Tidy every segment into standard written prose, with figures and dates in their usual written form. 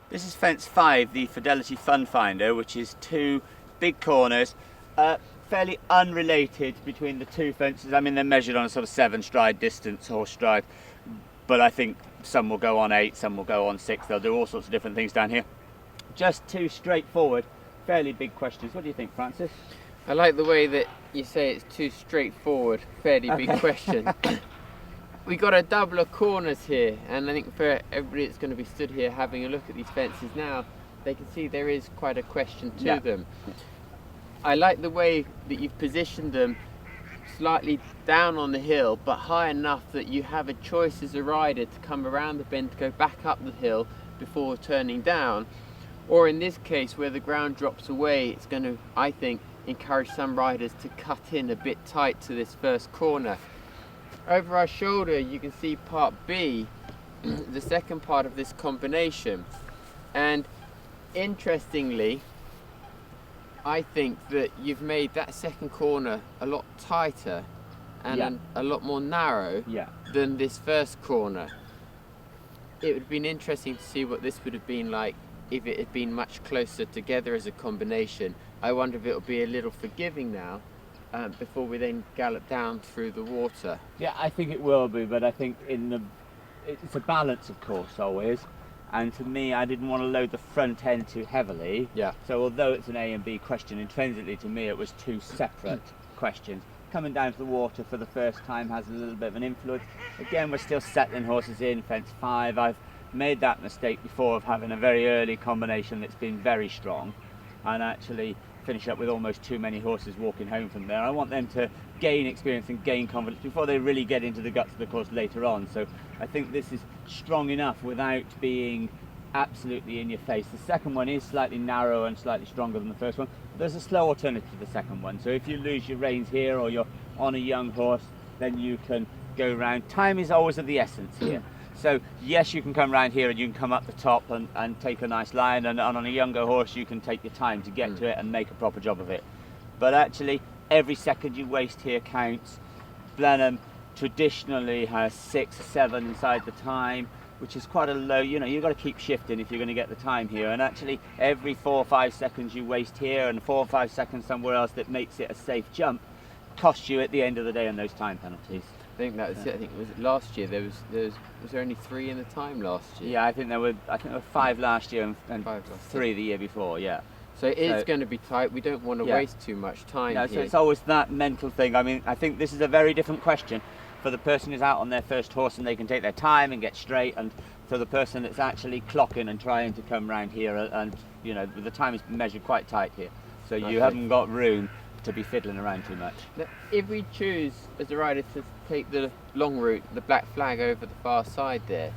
This is fence 5, the Fidelity Fun Finder, which is 2 big corners, fairly unrelated between the 2 fences. I mean, they're measured on a sort of 7 stride distance, horse stride, but I think some will go on 8, some will go on 6. They'll do all sorts of different things down here. Just 2 straightforward, fairly big questions. What do you think, Francis? I like the way that you say it's too straightforward, fairly big question. We got a double of corners here, and I think for everybody that's going to be stood here having a look at these fences now, they can see there is quite a question to them. I like the way that you've positioned them slightly down on the hill, but high enough that you have a choice as a rider to come around the bend to go back up the hill before turning down. Or in this case, where the ground drops away, it's going to, I think, encourage some riders to cut in a bit tight to this first corner. Over our shoulder you can see part B, the second part of this combination, and interestingly I think that you've made that second corner a lot tighter and a lot more narrow than this first corner. It would have been interesting to see what this would have been like if it had been much closer together as a combination. I wonder if it'll be a little forgiving now before we then gallop down through the water. Yeah, I think it will be, but I think it's a balance, of course, always. And to me, I didn't want to load the front end too heavily. So although it's an A and B question, intrinsically to me it was 2 separate questions. Coming down to the water for the first time has a little bit of an influence. Again, we're still settling horses in fence 5. I've made that mistake before of having a very early combination that's been very strong, and actually finish up with almost too many horses walking home from there. I want them to gain experience and gain confidence before they really get into the guts of the course later on. So I think this is strong enough without being absolutely in your face. The second one is slightly narrower and slightly stronger than the first one. There's a slow alternative to the second one. So if you lose your reins here or you're on a young horse, then you can go round. Time is always of the essence here. So yes, you can come round here and you can come up the top and take a nice line, and on a younger horse you can take your time to get to it and make a proper job of it. But actually every second you waste here counts. Blenheim traditionally has 6 or 7 inside the time, which is quite a low, you've got to keep shifting if you're going to get the time here. And actually every 4 or 5 seconds you waste here and 4 or 5 seconds somewhere else that makes it a safe jump costs you at the end of the day on those time penalties. I think that was it. I think it was last year. Was there only 3 in the time last year? Yeah, I think there were 5 last year and 3 the year before. Yeah. So it is going to be tight. We don't want to waste too much time here. So it's always that mental thing. I mean, I think this is a very different question for the person who's out on their first horse and they can take their time and get straight, and for the person that's actually clocking and trying to come round here, and the time is measured quite tight here. So you haven't got room to be fiddling around too much. Now, if we choose as a rider to take the long route, the black flag over the far side there,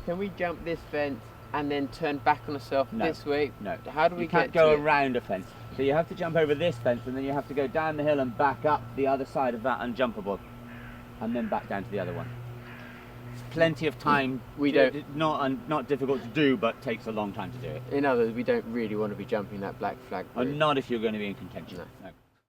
can we jump this fence and then turn back on ourselves this way? No. How do we You can't get go to it? around a fence. So you have to jump over this fence, and then you have to go down the hill and back up the other side of that unjumpable, and then back down to the other one. It's plenty of time. Not difficult to do, but takes a long time to do it. In other words, we don't really want to be jumping that black flag route. Not if you're going to be in contention. No.